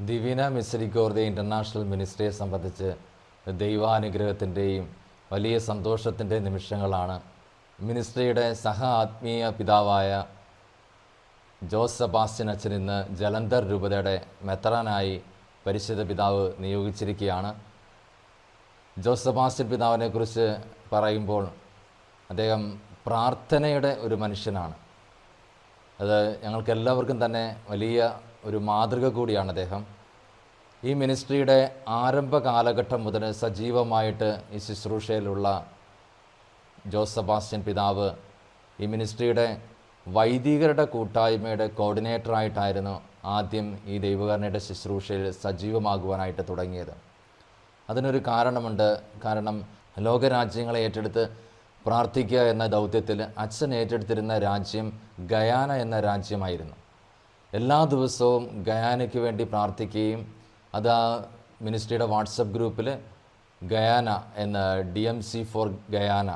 ദിവ്യന മിസരിക്കോർദി international മിനിസ്ട്രിയെ സംബന്ധിച്ച് ദൈവാനുഗ്രഹത്തിൻ്റെയും വലിയ സന്തോഷത്തിൻ്റെ നിമിഷങ്ങളാണ്. മിനിസ്ട്രിയുടെ സഹ ആത്മീയ പിതാവായ ജോസ് സെബാസ്റ്റ്യൻ അച്ഛൻ ഇന്ന് ജലന്ധർ രൂപതയുടെ മെത്രാനായി പരിശുദ്ധ പിതാവ് നിയോഗിച്ചിരിക്കുകയാണ്. ജോസ് സെബാസ്റ്റ്യൻ പിതാവിനെക്കുറിച്ച് പറയുമ്പോൾ അദ്ദേഹം പ്രാർത്ഥനയുടെ ഒരു മനുഷ്യനാണ്. അത് ഞങ്ങൾക്കെല്ലാവർക്കും തന്നെ വലിയ ഒരു മാതൃക കൂടിയാണ് അദ്ദേഹം. ഈ മിനിസ്ട്രിയുടെ ആരംഭ കാലഘട്ടം മുതൽ സജീവമായിട്ട് ഈ ശുശ്രൂഷയിലുള്ള ജോസ് സെബാസ്റ്റ്യൻ പിതാവ് ഈ മിനിസ്ട്രിയുടെ വൈദികരുടെ കൂട്ടായ്മയുടെ കോർഡിനേറ്ററായിട്ടായിരുന്നു ആദ്യം ഈ ദൈവകരുണയുടെ ശുശ്രൂഷയിൽ സജീവമാകുവാനായിട്ട് തുടങ്ങിയത്. അതിനൊരു കാരണമുണ്ട്. കാരണം ലോകരാജ്യങ്ങളെ ഏറ്റെടുത്ത് പ്രാർത്ഥിക്കുക എന്ന ദൗത്യത്തിൽ അച്ഛൻ ഏറ്റെടുത്തിരുന്ന രാജ്യം ഗയാന എന്ന രാജ്യമായിരുന്നു. എല്ലാ ദിവസവും ഗയാനയ്ക്ക് വേണ്ടി പ്രാർത്ഥിക്കുകയും അത് ആ മിനിസ്ട്രിയുടെ വാട്സപ്പ് ഗ്രൂപ്പിൽ ഗയാന എന്ന DMC ഫോർ ഗയാന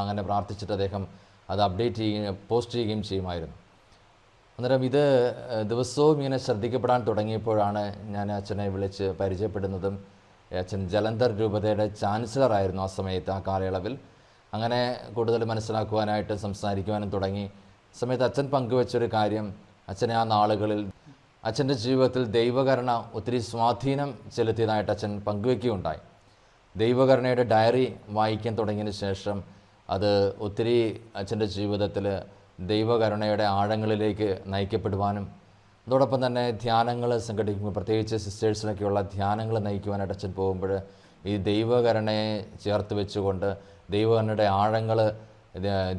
അങ്ങനെ പ്രാർത്ഥിച്ചിട്ട് അദ്ദേഹം അത് അപ്ഡേറ്റ് ചെയ്യുകയും പോസ്റ്റ് ചെയ്യുകയും ചെയ്യുമായിരുന്നു. അന്നേരം ഇത് ദിവസവും ഇങ്ങനെ ശ്രദ്ധിക്കപ്പെടാൻ തുടങ്ങിയപ്പോഴാണ് ഞാൻ അച്ഛനെ വിളിച്ച് പരിചയപ്പെടുന്നതും. അച്ഛൻ ജലന്ധർ രൂപതയുടെ ചാൻസലറായിരുന്നു ആ സമയത്ത്, ആ കാലയളവിൽ. അങ്ങനെ കൂടുതൽ മനസ്സിലാക്കുവാനായിട്ട് സംസാരിക്കുവാനും തുടങ്ങി. സമയത്ത് അച്ഛൻ പങ്കുവെച്ചൊരു കാര്യം, അച്ഛനെ ആ നാളുകളിൽ അച്ഛൻ്റെ ജീവിതത്തിൽ ദൈവകരുണ ഒത്തിരി സ്വാധീനം ചെലുത്തിയതായിട്ട് അച്ഛൻ പങ്കുവെക്കുകയുണ്ടായി. ദൈവകരുണയുടെ ഡയറി വായിക്കാൻ തുടങ്ങിയതിന് ശേഷം അത് ഒത്തിരി അച്ഛൻ്റെ ജീവിതത്തിൽ ദൈവകരുണയുടെ ആഴങ്ങളിലേക്ക് നയിക്കപ്പെടുവാനും അതോടൊപ്പം തന്നെ ധ്യാനങ്ങൾ സംഘടിപ്പിക്കുമ്പോൾ പ്രത്യേകിച്ച് സിസ്റ്റേഴ്സിനൊക്കെയുള്ള ധ്യാനങ്ങൾ നയിക്കുവാനായിട്ട് അച്ഛൻ പോകുമ്പോൾ ഈ ദൈവകരുണയെ ചേർത്ത് വെച്ചുകൊണ്ട് ദൈവകരുണയുടെ ആഴങ്ങൾ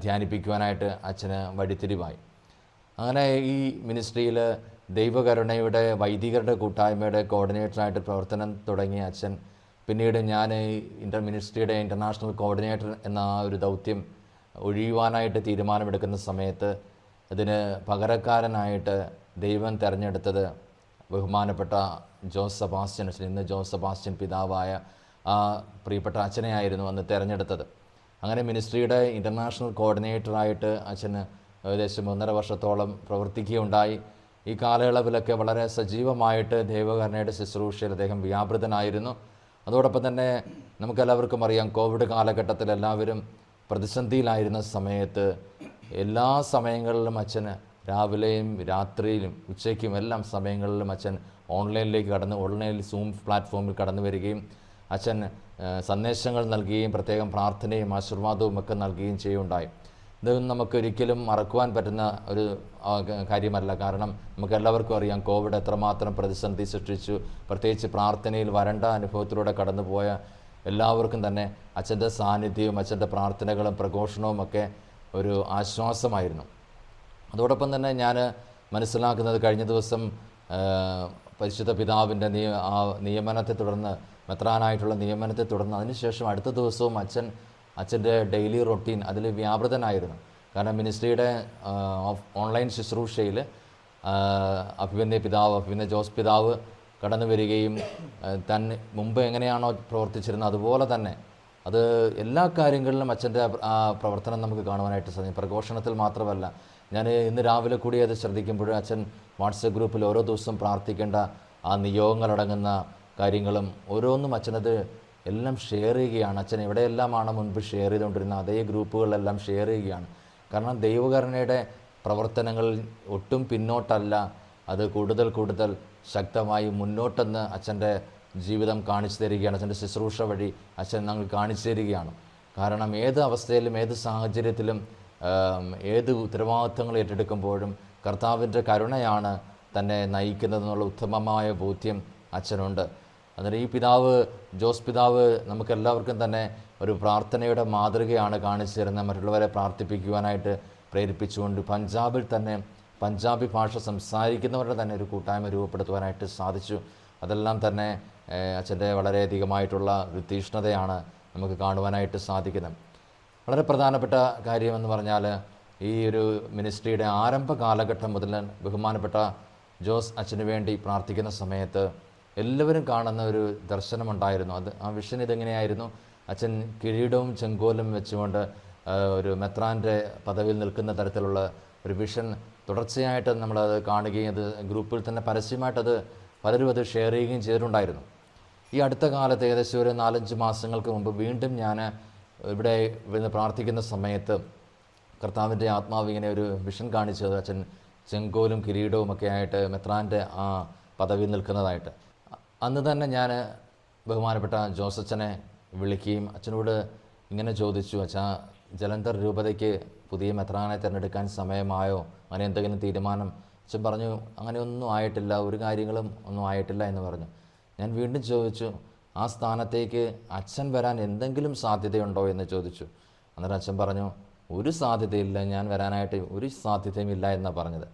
ധ്യാനിപ്പിക്കുവാനായിട്ട് അച്ഛന് വഴിത്തിരിവായി. അങ്ങനെ ഈ മിനിസ്ട്രിയിൽ ദൈവകരുണയുടെ വൈദികരുടെ കൂട്ടായ്മയുടെ കോർഡിനേറ്ററായിട്ട് പ്രവർത്തനം തുടങ്ങിയ അച്ഛൻ പിന്നീട് ഞാൻ മിനിസ്ട്രിയുടെ ഇൻ്റർനാഷണൽ കോർഡിനേറ്റർ എന്ന ആ ഒരു ദൗത്യം ഒഴിയുവാനായിട്ട് തീരുമാനമെടുക്കുന്ന സമയത്ത് അതിന് പകരക്കാരനായിട്ട് ദൈവം തിരഞ്ഞെടുത്തത് ബഹുമാനപ്പെട്ട ജോസ് സെബാസ്റ്റ്യൻ അച്ഛൻ, ഇന്ന് ജോസ് സെബാസ്റ്റ്യൻ പിതാവായ ആ പ്രിയപ്പെട്ട അച്ഛനെയായിരുന്നു അന്ന് തിരഞ്ഞെടുത്തത്. അങ്ങനെ മിനിസ്ട്രിയുടെ ഇൻ്റർനാഷണൽ കോർഡിനേറ്ററായിട്ട് അച്ഛന് ഏകദേശം 1.5 വർഷത്തോളം പ്രവർത്തിക്കുകയുണ്ടായി. ഈ കാലയളവിലൊക്കെ വളരെ സജീവമായിട്ട് ദൈവകരുണയുടെ ശുശ്രൂഷയിൽ അദ്ദേഹം വ്യാപൃതനായിരുന്നു. അതോടൊപ്പം തന്നെ നമുക്കെല്ലാവർക്കും അറിയാം, കോവിഡ് കാലഘട്ടത്തിൽ എല്ലാവരും പ്രതിസന്ധിയിലായിരുന്ന സമയത്ത് എല്ലാ സമയങ്ങളിലും അച്ഛന് രാവിലെയും രാത്രിയിലും ഉച്ചയ്ക്കും എല്ലാം സമയങ്ങളിലും അച്ഛൻ ഓൺലൈനിൽ സൂം പ്ലാറ്റ്ഫോമിൽ കടന്നു വരികയും അച്ഛൻ സന്ദേശങ്ങൾ നൽകുകയും പ്രത്യേകം പ്രാർത്ഥനയും ആശീർവാദവും ഒക്കെ നൽകുകയും ചെയ്യുകയുണ്ടായി. ഇതൊന്നും നമുക്കൊരിക്കലും മറക്കുവാൻ പറ്റുന്ന ഒരു കാര്യമല്ല. കാരണം നമുക്കെല്ലാവർക്കും അറിയാം കോവിഡ് എത്രമാത്രം പ്രതിസന്ധി സൃഷ്ടിച്ചു. പ്രത്യേകിച്ച് പ്രാർത്ഥനയിൽ വരണ്ട അനുഭവത്തിലൂടെ കടന്നുപോയ എല്ലാവർക്കും തന്നെ അച്ഛൻ്റെ സാന്നിധ്യവും അച്ഛൻ്റെ പ്രാർത്ഥനകളും പ്രഘോഷണവും ഒക്കെ ഒരു ആശ്വാസമായിരുന്നു. അതോടൊപ്പം തന്നെ ഞാൻ മനസ്സിലാക്കുന്നത്, കഴിഞ്ഞ ദിവസം പരിശുദ്ധ പിതാവിൻ്റെ നിയമനത്തെ തുടർന്ന്, മെത്രാനായിട്ടുള്ള നിയമനത്തെ തുടർന്ന് അതിനുശേഷം അടുത്ത ദിവസവും അച്ഛൻ്റെ ഡെയിലി റൊട്ടീൻ അതിൽ വ്യാപൃതനായിരുന്നു. കാരണം മിനിസ്ട്രിയുടെ ഓൺലൈൻ ശുശ്രൂഷയിൽ അഭിമന്യ ജോസ് പിതാവ് കടന്നു വരികയും മുമ്പ് എങ്ങനെയാണോ പ്രവർത്തിച്ചിരുന്നത് അതുപോലെ തന്നെ അത് എല്ലാ കാര്യങ്ങളിലും അച്ഛൻ്റെ ആ പ്രവർത്തനം നമുക്ക് കാണുവാനായിട്ട് സാധിക്കും. പ്രഘോഷണത്തിൽ മാത്രമല്ല, ഞാൻ ഇന്ന് രാവിലെ കൂടി അത് ശ്രദ്ധിക്കുമ്പോൾ അച്ഛൻ വാട്സപ്പ് ഗ്രൂപ്പിൽ ഓരോ ദിവസവും പ്രാർത്ഥിക്കേണ്ട ആ നിയോഗങ്ങളടങ്ങുന്ന കാര്യങ്ങളും ഓരോന്നും അച്ഛനത് എല്ലാം ഷെയർ ചെയ്യുകയാണ്. അച്ഛൻ എവിടെയെല്ലാമാണ് മുൻപ് ഷെയർ ചെയ്തുകൊണ്ടിരുന്നത് അതേ ഗ്രൂപ്പുകളിലെല്ലാം ഷെയർ ചെയ്യുകയാണ്. കാരണം ദൈവകരുണയുടെ പ്രവർത്തനങ്ങൾ ഒട്ടും പിന്നോട്ടല്ല, അത് കൂടുതൽ ശക്തമായി മുന്നോട്ടെന്ന് അച്ഛൻ്റെ ജീവിതം കാണിച്ചു തരികയാണ്. അച്ഛൻ്റെ ശുശ്രൂഷ വഴി അച്ഛൻ ഞങ്ങൾ കാണിച്ചു തരികയാണ്. കാരണം ഏത് അവസ്ഥയിലും ഏത് സാഹചര്യത്തിലും ഏത് ഉത്തരവാദിത്തങ്ങൾ ഏറ്റെടുക്കുമ്പോഴും കർത്താവിൻ്റെ കരുണയാണ് തന്നെ നയിക്കുന്നതെന്നുള്ള ഉത്തമമായ ബോധ്യം അച്ഛനുണ്ട്. അന്നേരം ഈ ജോസ് പിതാവ് നമുക്കെല്ലാവർക്കും തന്നെ ഒരു പ്രാർത്ഥനയുടെ മാതൃകയാണ് കാണിച്ചു തരുന്നത്. മറ്റുള്ളവരെ പ്രാർത്ഥിപ്പിക്കുവാനായിട്ട് പ്രേരിപ്പിച്ചുകൊണ്ട് പഞ്ചാബിൽ തന്നെ പഞ്ചാബി ഭാഷ സംസാരിക്കുന്നവരുടെ തന്നെ ഒരു കൂട്ടായ്മ രൂപപ്പെടുത്തുവാനായിട്ട് സാധിച്ചു. അതെല്ലാം തന്നെ അച്ഛൻ്റെ വളരെയധികമായിട്ടുള്ള ഒരു തീഷ്ണതയാണ് നമുക്ക് കാണുവാനായിട്ട് സാധിക്കുന്നത്. വളരെ പ്രധാനപ്പെട്ട കാര്യമെന്ന് പറഞ്ഞാൽ, ഈ ഒരു മിനിസ്ട്രിയുടെ ആരംഭ കാലഘട്ടം മുതൽ ബഹുമാനപ്പെട്ട ജോസ് അച്ഛന് വേണ്ടി പ്രാർത്ഥിക്കുന്ന സമയത്ത് എല്ലാവരും കാണുന്ന ഒരു ദർശനമുണ്ടായിരുന്നു. ആ വിഷൻ ഇതെങ്ങനെയായിരുന്നു? അച്ഛൻ കിരീടവും ചെങ്കോലും വെച്ചുകൊണ്ട് ഒരു മെത്രാൻ്റെ പദവിയിൽ നിൽക്കുന്ന തരത്തിലുള്ള ഒരു വിഷൻ തുടർച്ചയായിട്ട് നമ്മളത് കാണുകയും അത് ഗ്രൂപ്പിൽ തന്നെ പരസ്യമായിട്ടത് പലരും അത് ഷെയർ ചെയ്യുകയും ചെയ്തിട്ടുണ്ടായിരുന്നു. ഈ അടുത്ത കാലത്ത് ഏകദേശം ഒരു 4-5 മാസങ്ങൾക്ക് മുമ്പ് വീണ്ടും ഞാൻ ഇവിടെ ഇരുന്ന് പ്രാർത്ഥിക്കുന്ന സമയത്ത് കർത്താവിൻ്റെ ആത്മാവ് ഇങ്ങനെ ഒരു വിഷൻ കാണിച്ചത് അച്ഛൻ ചെങ്കോലും കിരീടവും ഒക്കെ ആയിട്ട് മെത്രാൻ്റെ ആ പദവിയിൽ നിൽക്കുന്നതായിട്ട്. അന്ന് തന്നെ ഞാൻ ബഹുമാനപ്പെട്ട ജോസച്ചനെ വിളിക്കുകയും അച്ഛനോട് ഇങ്ങനെ ചോദിച്ചു, അച്ഛാ ജലന്ധർ രൂപതയ്ക്ക് പുതിയ മെത്രാനെ തിരഞ്ഞെടുക്കാൻ സമയമായോ, അങ്ങനെ എന്തെങ്കിലും തീരുമാനം? അച്ഛൻ പറഞ്ഞു അങ്ങനെയൊന്നും ആയിട്ടില്ല, ഒരു കാര്യങ്ങളും ഒന്നും ആയിട്ടില്ല എന്ന് പറഞ്ഞു. ഞാൻ വീണ്ടും ചോദിച്ചു, ആ സ്ഥാനത്തേക്ക് അച്ഛൻ വരാൻ എന്തെങ്കിലും സാധ്യതയുണ്ടോ എന്ന് ചോദിച്ചു. അന്നേരം അച്ഛൻ പറഞ്ഞു ഒരു സാധ്യതയില്ല, ഞാൻ വരാനായിട്ട് ഒരു സാധ്യതയും ഇല്ല എന്നാണ് പറഞ്ഞത്.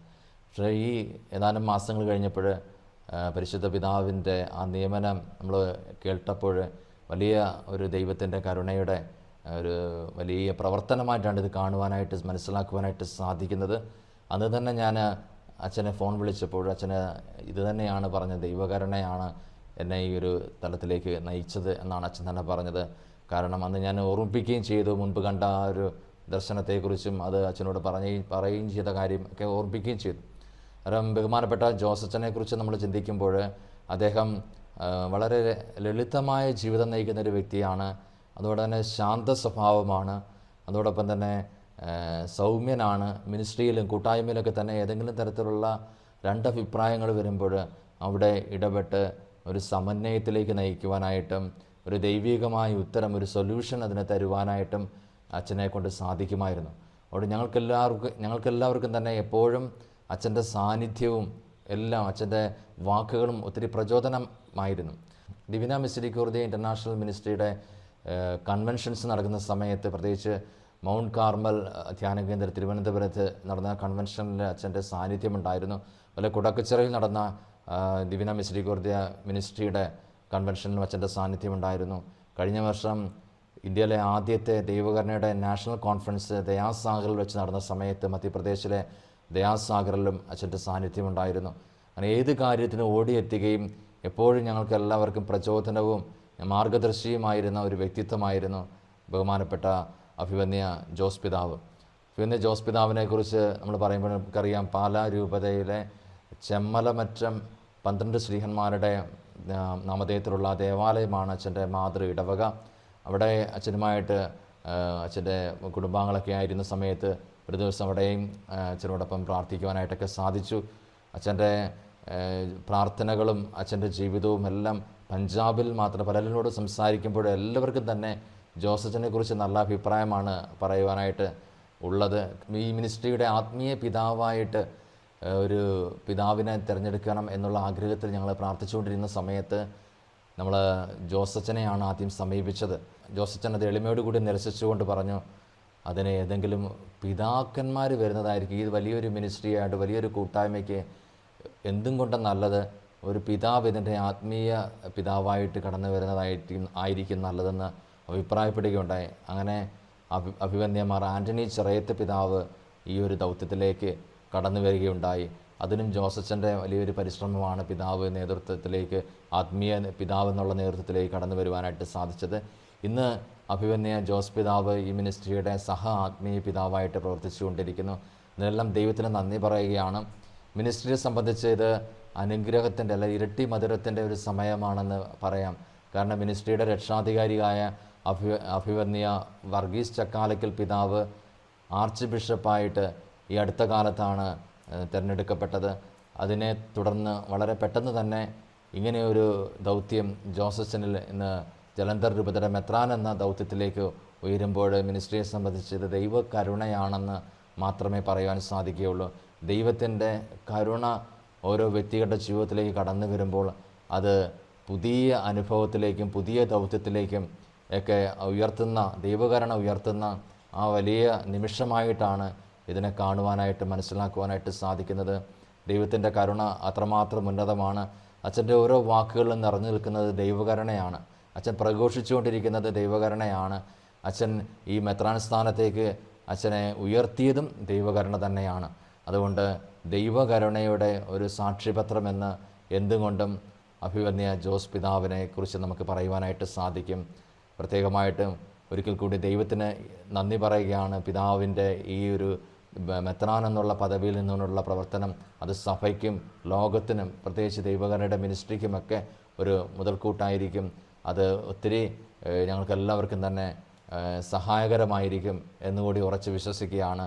പക്ഷേ ഈ ഏതാനും മാസങ്ങൾ കഴിഞ്ഞപ്പോൾ പരിശുദ്ധ പിതാവിൻ്റെ ആ നിയമനം നമ്മൾ കേട്ടപ്പോൾ വലിയ ഒരു ദൈവത്തിൻ്റെ കരുണയുടെ ഒരു വലിയ പ്രവർത്തനമായിട്ടാണ് ഇത് കാണുവാനായിട്ട് മനസ്സിലാക്കുവാനായിട്ട് സാധിക്കുന്നത്. അന്ന് തന്നെ ഞാൻ അച്ഛനെ ഫോൺ വിളിച്ചപ്പോൾ അച്ഛന് ഇത് തന്നെയാണ് പറഞ്ഞത്, ദൈവകരുണയാണ് എന്നെ ഈ ഒരു തലത്തിലേക്ക് നയിച്ചത് എന്നാണ് അച്ഛൻ തന്നെ പറഞ്ഞത്. കാരണം അന്ന് ഞാൻ ഓർമ്മിപ്പിക്കുകയും ചെയ്തു, മുൻപ് കണ്ട ആ ഒരു ദർശനത്തെക്കുറിച്ചും അത് അച്ഛനോട് പറയുകയും ചെയ്ത കാര്യം ഒക്കെ ഓർമ്മിപ്പിക്കുകയും ചെയ്തു. കാരണം ബഹുമാനപ്പെട്ട ജോസച്ചനെക്കുറിച്ച് നമ്മൾ ചിന്തിക്കുമ്പോൾ അദ്ദേഹം വളരെ ലളിതമായ ജീവിതം നയിക്കുന്ന ഒരു വ്യക്തിയാണ്. അതോടെ തന്നെ ശാന്ത സ്വഭാവമാണ്. അതോടൊപ്പം തന്നെ സൗമ്യനാണ്. മിനിസ്ട്രിയിലും കൂട്ടായ്മയിലൊക്കെ തന്നെ ഏതെങ്കിലും തരത്തിലുള്ള രണ്ടഭിപ്രായങ്ങൾ വരുമ്പോൾ അവിടെ ഇടപെട്ട് ഒരു സമന്വയത്തിലേക്ക് നയിക്കുവാനായിട്ടും ഒരു ദൈവികമായ ഉത്തരം, ഒരു സൊല്യൂഷൻ അതിനെ തരുവാനായിട്ടും അച്ഛനെ കൊണ്ട് സാധിക്കുമായിരുന്നു. അവിടെ ഞങ്ങൾക്കെല്ലാവർക്കും തന്നെ എപ്പോഴും അച്ഛൻ്റെ സാന്നിധ്യവും എല്ലാം അച്ഛൻ്റെ വാക്കുകളും ഒത്തിരി പ്രചോദനമായിരുന്നു. ഡിവിന മിസറിക്കോർഡിയ ഇൻ്റർനാഷണൽ മിനിസ്ട്രിയുടെ കൺവെൻഷൻസ് നടക്കുന്ന സമയത്ത്, പ്രത്യേകിച്ച് മൗണ്ട് കാർമൽ ധ്യാന കേന്ദ്രം തിരുവനന്തപുരത്ത് നടന്ന കൺവെൻഷനിൽ അച്ഛൻ്റെ സാന്നിധ്യമുണ്ടായിരുന്നു. അതുപോലെ കുടക്കച്ചിറയിൽ നടന്ന ഡിവിന മിസറിക്കോർഡിയ മിനിസ്ട്രിയുടെ കൺവെൻഷനിലും അച്ഛൻ്റെ സാന്നിധ്യമുണ്ടായിരുന്നു. കഴിഞ്ഞ വർഷം ഇന്ത്യയിലെ ആദ്യത്തെ ദൈവകരുണയുടെ നാഷണൽ കോൺഫറൻസ് ദയാസാഗറിൽ വെച്ച് നടന്ന സമയത്ത് മധ്യപ്രദേശിലെ ദയാസാഗറിലും അച്ഛൻ്റെ സാന്നിധ്യമുണ്ടായിരുന്നു. അങ്ങനെ ഏത് കാര്യത്തിനും ഓടിയെത്തുകയും എപ്പോഴും ഞങ്ങൾക്ക് എല്ലാവർക്കും പ്രചോദനവും മാർഗദർശിയുമായിരുന്ന ഒരു വ്യക്തിത്വമായിരുന്നു ബഹുമാനപ്പെട്ട അഭിവന്യ ജോസ് പിതാവ്. അഭിവന്യ ജോസ് പിതാവിനെ കുറിച്ച് നമ്മൾ പറയുമ്പോൾ നമുക്കറിയാം, പാലാ രൂപതയിലെ ചെമ്മലമറ്റം 12 ശ്രീഹന്മാരുടെ നാമധേയത്തിലുള്ള ദേവാലയമാണ് അച്ഛൻ്റെ മാതൃ ഇടവക. അവിടെ അച്ഛനുമായിട്ട് അച്ഛൻ്റെ കുടുംബാംഗങ്ങളൊക്കെ ആയിരുന്ന സമയത്ത് ഒരു ദിവസം അവിടെയും അച്ഛനോടൊപ്പം പ്രാർത്ഥിക്കുവാനായിട്ടൊക്കെ സാധിച്ചു. അച്ഛൻ്റെ പ്രാർത്ഥനകളും അച്ഛൻ്റെ ജീവിതവും എല്ലാം പഞ്ചാബിൽ മാത്രം പലരിനോട് സംസാരിക്കുമ്പോൾ എല്ലാവർക്കും തന്നെ ജോസച്ചനെ കുറിച്ച് നല്ല അഭിപ്രായമാണ് പറയുവാനായിട്ട് ഉള്ളത്. ഈ മിനിസ്ട്രിയുടെ ആത്മീയ പിതാവായിട്ട് ഒരു പിതാവിനെ തിരഞ്ഞെടുക്കണം എന്നുള്ള ആഗ്രഹത്തിൽ ഞങ്ങൾ പ്രാർത്ഥിച്ചുകൊണ്ടിരുന്ന സമയത്ത് നമ്മൾ ജോസച്ചനെയാണ് ആദ്യം സമീപിച്ചത്. ജോസച്ചൻ അത് എളിമയോടുകൂടി നിരസിച്ചുകൊണ്ട് പറഞ്ഞു, അതിന് ഏതെങ്കിലും പിതാക്കന്മാർ വരുന്നതായിരിക്കും. ഇത് വലിയൊരു മിനിസ്ട്രിയായിട്ട് വലിയൊരു കൂട്ടായ്മയ്ക്ക് എന്തും കൊണ്ടും നല്ലത് ഒരു പിതാവ് ഇതിൻ്റെ ആത്മീയ പിതാവായിട്ട് കടന്നു വരുന്നതായിരിക്കും നല്ലതെന്ന് അഭിപ്രായപ്പെടുകയുണ്ടായി. അങ്ങനെ അഭിവന്യമാർ ആൻ്റണി ചിറയത്ത് പിതാവ് ഈ ഒരു ദൗത്യത്തിലേക്ക് കടന്നു വരികയുണ്ടായി. അതിനും ജോസച്ചൻ്റെ വലിയൊരു പരിശ്രമമാണ് പിതാവ് നേതൃത്വത്തിലേക്ക്, ആത്മീയ പിതാവ് എന്നുള്ള നേതൃത്വത്തിലേക്ക് കടന്നു വരുവാനായിട്ട് സാധിച്ചത്. ഇന്ന് അഭിവന്യ ജോസ് പിതാവ് ഈ മിനിസ്ട്രിയുടെ സഹ ആത്മീയ പിതാവായിട്ട് പ്രവർത്തിച്ചുകൊണ്ടിരിക്കുന്നു. ഇതിനെല്ലാം ദൈവത്തിന് നന്ദി പറയുകയാണ്. മിനിസ്ട്രിയെ സംബന്ധിച്ച് ഇത് അനുഗ്രഹത്തിൻ്റെ അല്ല ഇരട്ടി മധുരത്തിൻ്റെ ഒരു സമയമാണെന്ന് പറയാം. കാരണം മിനിസ്ട്രിയുടെ രക്ഷാധികാരിയായ അഭിവന്യ വർഗീസ് ചക്കാലക്കൽ പിതാവ് ആർച്ച് ബിഷപ്പായിട്ട് ഈ അടുത്ത കാലത്താണ് തിരഞ്ഞെടുക്കപ്പെട്ടത്. അതിനെ തുടർന്ന് വളരെ പെട്ടെന്ന് തന്നെ ഇങ്ങനെയൊരു ദൗത്യം ജോസച്ചനിൽ ഇന്ന് ജലന്ധർ രൂപതയുടെ മെത്രാൻ എന്ന ദൗത്യത്തിലേക്ക് ഉയരുമ്പോൾ മിനിസ്ട്രിയെ സംബന്ധിച്ച് ഇത് ദൈവകരുണയാണെന്ന് മാത്രമേ പറയുവാൻ സാധിക്കുകയുള്ളൂ. ദൈവത്തിൻ്റെ കരുണ ഓരോ വ്യക്തികളുടെ ജീവിതത്തിലേക്ക് കടന്നു വരുമ്പോൾ അത് പുതിയ അനുഭവത്തിലേക്കും പുതിയ ദൗത്യത്തിലേക്കും ഒക്കെ ഉയർത്തുന്ന, ദൈവകരുണ ഉയർത്തുന്ന ആ വലിയ നിമിഷമായിട്ടാണ് ഇതിനെ കാണുവാനായിട്ട് മനസ്സിലാക്കുവാനായിട്ട് സാധിക്കുന്നത്. ദൈവത്തിൻ്റെ കരുണ അത്രമാത്രം ഉന്നതമാണ്. അച്ഛൻ്റെ ഓരോ വാക്കുകളിലും നിറഞ്ഞു നിൽക്കുന്നത് ദൈവകരുണയാണ്. അച്ഛൻ പ്രഘോഷിച്ചുകൊണ്ടിരിക്കുന്നത് ദൈവകരുണയാണ്. അച്ഛൻ ഈ മെത്രാൻ സ്ഥാനത്തേക്ക് അച്ഛനെ ഉയർത്തിയതും ദൈവകരുണ തന്നെയാണ്. അതുകൊണ്ട് ദൈവകരുണയുടെ ഒരു സാക്ഷ്യപത്രമെന്ന് എന്തുകൊണ്ടും അഭിവന്യ ജോസ് പിതാവിനെ കുറിച്ച് നമുക്ക് പറയുവാനായിട്ട് സാധിക്കും. പ്രത്യേകമായിട്ടും ഒരിക്കൽ കൂടി ദൈവത്തിന് നന്ദി പറയുകയാണ്. പിതാവിൻ്റെ ഈ ഒരു മെത്രാൻ എന്നുള്ള പദവിയിൽ നിന്നുള്ള പ്രവർത്തനം അത് സഭയ്ക്കും ലോകത്തിനും പ്രത്യേകിച്ച് ദൈവകരുടെ മിനിസ്ട്രിക്കുമൊക്കെ ഒരു മുതൽക്കൂട്ടായിരിക്കും. അത് ഒത്തിരി ഞങ്ങൾക്കെല്ലാവർക്കും തന്നെ സഹായകരമായിരിക്കും എന്നുകൂടി ഉറച്ച് വിശ്വസിക്കുകയാണ്.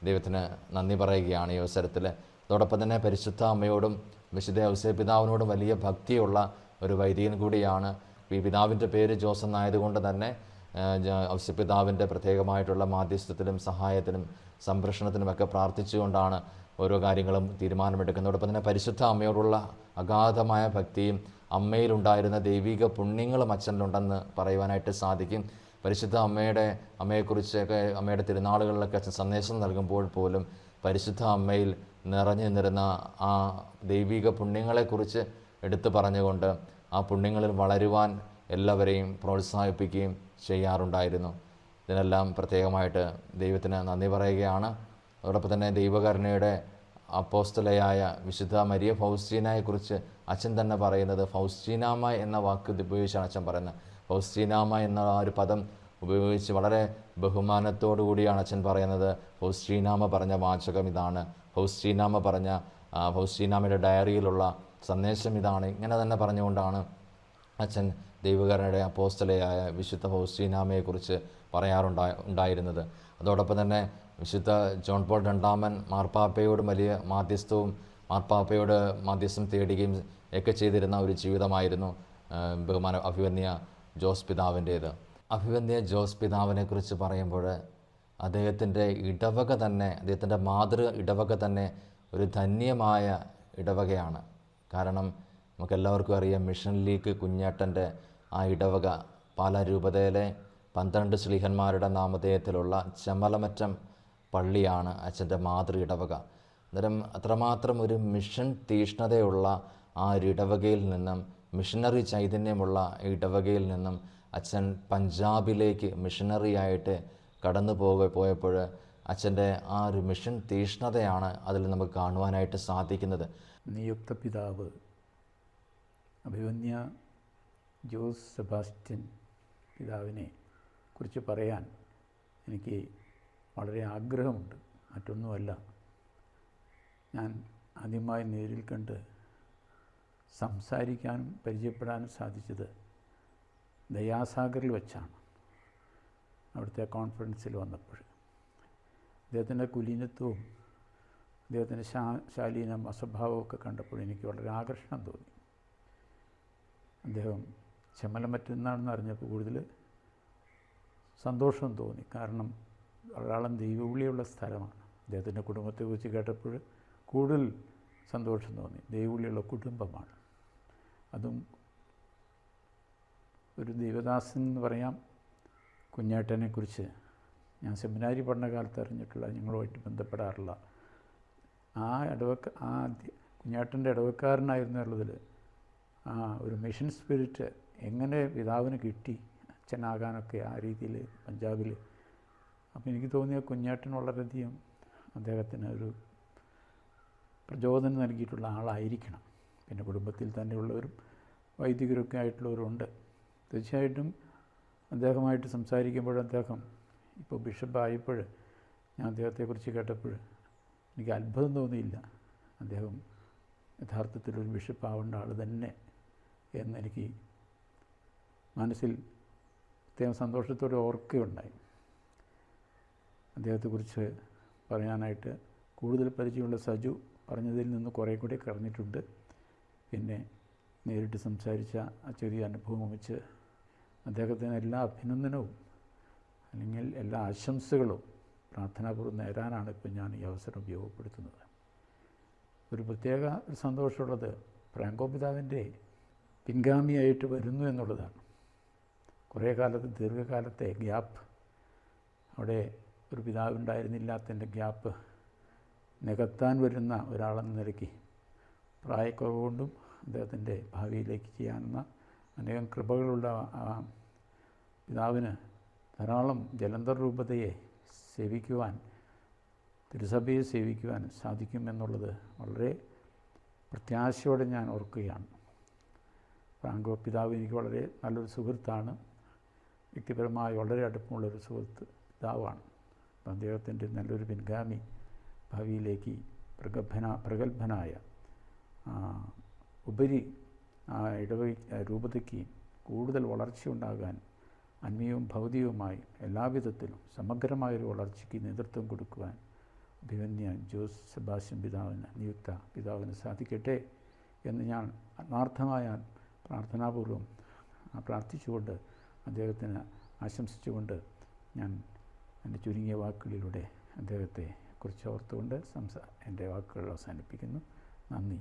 ദൈവത്തിന് നന്ദി പറയുകയാണ് ഈ അവസരത്തിൽ. അതോടൊപ്പം തന്നെ പരിശുദ്ധ അമ്മയോടും വിശുദ്ധ ഔസേപ്പിതാവിനോടും വലിയ ഭക്തിയുള്ള ഒരു വൈദികൻ കൂടിയാണ്. ഈ പിതാവിൻ്റെ പേര് ജോസ് എന്നായതുകൊണ്ട് തന്നെ ഔസേപ്പിതാവിൻ്റെ പ്രത്യേകമായിട്ടുള്ള മാധ്യസ്ഥത്തിലും സഹായത്തിനും സംരക്ഷണത്തിനുമൊക്കെ പ്രാർത്ഥിച്ചുകൊണ്ടാണ് ഓരോ കാര്യങ്ങളും തീരുമാനമെടുക്കുന്നതോടൊപ്പം തന്നെ പരിശുദ്ധ അമ്മയോടുള്ള അഗാധമായ ഭക്തിയും അമ്മയിലുണ്ടായിരുന്ന ദൈവിക പുണ്യങ്ങളും അച്ഛനിലുണ്ടെന്ന് പറയുവാനായിട്ട് സാധിക്കും. പരിശുദ്ധ അമ്മയെക്കുറിച്ചൊക്കെ അമ്മയുടെ തിരുനാളുകളിലൊക്കെ അച്ഛൻ സന്ദേശം നൽകുമ്പോൾ പോലും പരിശുദ്ധ അമ്മയിൽ നിറഞ്ഞു നിന്നിരുന്ന ആ ദൈവിക പുണ്യങ്ങളെക്കുറിച്ച് എടുത്തു പറഞ്ഞുകൊണ്ട് ആ പുണ്യങ്ങളിൽ വളരുവാൻ എല്ലാവരെയും പ്രോത്സാഹിപ്പിക്കുകയും ചെയ്യാറുണ്ടായിരുന്നു. ഇതിനെല്ലാം പ്രത്യേകമായിട്ട് ദൈവത്തിന് നന്ദി പറയുകയാണ്. അതോടൊപ്പം തന്നെ ദൈവകരുണയുടെ അപ്പോസ്തലയായ വിശുദ്ധ മരിയ ഫൗസ്റ്റീനയെക്കുറിച്ച് അച്ഛൻ തന്നെ പറയുന്നത് ഫൗസ്റ്റീനാമ എന്ന വാക്ക് ഉപയോഗിച്ചാണ് അച്ഛൻ പറയുന്നത്. ഫൗസ്റ്റീനാമ എന്ന ആ ഒരു പദം ഉപയോഗിച്ച് വളരെ ബഹുമാനത്തോടു കൂടിയാണ് അച്ഛൻ പറയുന്നത്. ഫൗസ്റ്റീനാമ പറഞ്ഞ വാചകം ഇതാണ്, ഫൗസ്റ്റീനാമയുടെ ഡയറിയിലുള്ള സന്ദേശം ഇതാണ്. ഇങ്ങനെ തന്നെ പറഞ്ഞുകൊണ്ടാണ് അച്ഛൻ ദൈവകരുണയുടെ അപ്പോസ്തലയായ വിശുദ്ധ ഫൗസ്റ്റീനാമയെക്കുറിച്ച് പറയാറുണ്ടായിരുന്നത്. അതോടൊപ്പം തന്നെ വിശുദ്ധ ജോൺ പോൾ രണ്ടാമൻ മാർപ്പാപ്പയോട് വലിയ മാർപ്പാപ്പയോട് മാധ്യസ്ഥം തേടുകയും ഒക്കെ ചെയ്തിരുന്ന ഒരു ജീവിതമായിരുന്നു അഭിവന്യ ജോസ് പിതാവിൻ്റേത്. അഭിവന്യ ജോസ് പിതാവിനെക്കുറിച്ച് പറയുമ്പോൾ അദ്ദേഹത്തിൻ്റെ ഇടവക തന്നെ, അദ്ദേഹത്തിൻ്റെ മാതൃ ഇടവക തന്നെ ഒരു ധന്യമായ ഇടവകയാണ്. കാരണം നമുക്കെല്ലാവർക്കും അറിയാം, മിഷൻ ലീഗ് കുഞ്ഞേട്ടൻ്റെ ആ ഇടവക പാലാ രൂപതയിലെ 12 ശ്ലീഹന്മാരുടെ നാമധേയത്തിലുള്ള ചെമ്മലമറ്റം പള്ളിയാണ് അച്ഛൻ്റെ മാതൃ ഇടവക. അന്നേരം അത്രമാത്രം ഒരു മിഷൻ തീഷ്ണതയുള്ള ആ ഒരു ഇടവകയിൽ നിന്നും, മിഷനറി ചൈതന്യമുള്ള ഇടവകയിൽ നിന്നും അച്ഛൻ പഞ്ചാബിലേക്ക് മിഷനറി ആയിട്ട് കടന്നു പോയപ്പോൾ അച്ഛൻ്റെ ആ ഒരു മിഷൻ തീഷ്ണതയാണ് അതിൽ നമുക്ക് കാണുവാനായിട്ട് സാധിക്കുന്നത്. നിയുക്ത പിതാവ് അഭിവന്യ ജോസ് സെബാസ്റ്റ്യൻ പിതാവിനെ കുറിച്ച് പറയാൻ എനിക്ക് വളരെ ആഗ്രഹമുണ്ട്. മറ്റൊന്നുമല്ല, ഞാൻ ആദ്യമായി നേരിൽ കണ്ട് സംസാരിക്കാനും പരിചയപ്പെടാനും സാധിച്ചത് ദയാസാഗറിൽ വെച്ചാണ്. അവിടുത്തെ കോൺഫറൻസിൽ വന്നപ്പോൾ അദ്ദേഹത്തിൻ്റെ കുലീനത്വവും അദ്ദേഹത്തിൻ്റെ ശാലീനം അസ്വഭാവമൊക്കെ കണ്ടപ്പോൾ എനിക്ക് വളരെ ആകർഷണം തോന്നി. അദ്ദേഹം ചെമ്മലമറ്റെന്നാണെന്ന് അറിഞ്ഞപ്പോൾ കൂടുതൽ സന്തോഷം തോന്നി. കാരണം ധാരാളം ദൈവവിളിയുള്ള സ്ഥലമാണ്. അദ്ദേഹത്തിൻ്റെ കുടുംബത്തെക്കുറിച്ച് കേട്ടപ്പോൾ കൂടുതൽ സന്തോഷം തോന്നി. ദൈവവിളിയുള്ള കുടുംബമാണ്. അതും ഒരു ദൈവദാസൻ എന്ന് പറയാം. കുഞ്ഞേട്ടനെക്കുറിച്ച് ഞാൻ സെമിനാരി പഠനകാലത്ത് അറിഞ്ഞിട്ടുള്ള, ഞങ്ങളുമായിട്ട് ബന്ധപ്പെടാറുള്ള ആ കുഞ്ഞേട്ടൻ്റെ ഇടവക്കാരനായിരുന്നുള്ളതിൽ ആ ഒരു മിഷൻ സ്പിരിറ്റ് എങ്ങനെ പിതാവിന് കിട്ടി അച്ഛനാകാനൊക്കെ ആ രീതിയിൽ പഞ്ചാബിൽ. അപ്പോൾ എനിക്ക് തോന്നിയ കുഞ്ഞേട്ടൻ വളരെയധികം അദ്ദേഹത്തിന് ഒരു പ്രചോദനം നൽകിയിട്ടുള്ള ആളായിരിക്കണം. പിന്നെ കുടുംബത്തിൽ തന്നെയുള്ളവരും വൈദികരൊക്കെ ആയിട്ടുള്ളവരുണ്ട്. തീർച്ചയായിട്ടും അദ്ദേഹമായിട്ട് സംസാരിക്കുമ്പോൾ അദ്ദേഹം ഇപ്പോൾ ബിഷപ്പായപ്പോൾ ഞാൻ അദ്ദേഹത്തെക്കുറിച്ച് കേട്ടപ്പോൾ എനിക്ക് അത്ഭുതം തോന്നിയില്ല. അദ്ദേഹം യഥാർത്ഥത്തിലൊരു ബിഷപ്പാവേണ്ട ആൾ തന്നെ എന്നെനിക്ക് മനസ്സിൽ പ്രത്യേകം സന്തോഷത്തോടെ ഓർക്കുകയുണ്ടായി. അദ്ദേഹത്തെക്കുറിച്ച് പറയാനായിട്ട് കൂടുതൽ പരിചയമുള്ള സജു പറഞ്ഞതിൽ നിന്ന് കുറേ കൂടി കറഞ്ഞിട്ടുണ്ട്. പിന്നെ നേരിട്ട് സംസാരിച്ച ആ ചെറിയ അനുഭവം വെച്ച് അദ്ദേഹത്തിന് എല്ലാ അഭിനന്ദനവും അല്ലെങ്കിൽ എല്ലാ ആശംസകളും പ്രാർത്ഥനാപൂർവ്വം നേരാനാണ് ഇപ്പോൾ ഞാൻ ഈ അവസരം ഉപയോഗപ്പെടുത്തുന്നത്. ഒരു പ്രത്യേക ഒരു സന്തോഷമുള്ളത് ഫ്രാങ്കോ പിതാവിൻ്റെ പിൻഗാമിയായിട്ട് വരുന്നു എന്നുള്ളതാണ്. കുറേ ദീർഘകാലത്തെ ഗ്യാപ്പ്, അവിടെ ഒരു പിതാവുണ്ടായിരുന്നില്ലാത്തതിൻ്റെ ഗ്യാപ്പ് നികത്താൻ വരുന്ന ഒരാളെന്ന നിലയ്ക്ക് പ്രായക്കുറവ് കൊണ്ടും അദ്ദേഹത്തിൻ്റെ ഭാവിയിലേക്ക് ചെയ്യാവുന്ന അനേകം കൃപകളുള്ള ആ പിതാവിന് ധാരാളം ജലന്ധർ രൂപതയെ സേവിക്കുവാൻ, തിരുസഭയെ സേവിക്കുവാൻ സാധിക്കുമെന്നുള്ളത് വളരെ പ്രത്യാശയോടെ ഞാൻ ഓർക്കുകയാണ്. ഫ്രാങ്കോ പിതാവ് എനിക്ക് വളരെ നല്ലൊരു സുഹൃത്താണ്. വ്യക്തിപരമായി വളരെ അടുപ്പമുള്ളൊരു പിതാവാണ്. അപ്പം അദ്ദേഹത്തിൻ്റെ നല്ലൊരു പിൻഗാമി ഭാവിയിലേക്ക് പ്രഗത്ഭനായ ഉപരി രൂപതയ്ക്ക് കൂടുതൽ വളർച്ചയുണ്ടാകാൻ ആത്മീയവും ഭൗതികവുമായി എല്ലാവിധത്തിലും സമഗ്രമായൊരു വളർച്ചയ്ക്ക് നേതൃത്വം കൊടുക്കുവാൻ അഭിമന്യ ജോസ് സെബാസ്റ്റ്യൻ പിതാവിന് സാധിക്കട്ടെ എന്ന് ഞാൻ ആത്മാർത്ഥമായ പ്രാർത്ഥനാപൂർവം പ്രാർത്ഥിച്ചുകൊണ്ട് അദ്ദേഹത്തിന് ആശംസിച്ചുകൊണ്ട് ഞാൻ എൻ്റെ ചുരുങ്ങിയ വാക്കുകളിലൂടെ അദ്ദേഹത്തെ കുറിച്ച് ഓർത്തുകൊണ്ട് എൻ്റെ വാക്കുകൾ അവസാനിപ്പിക്കുന്നു. നന്ദി.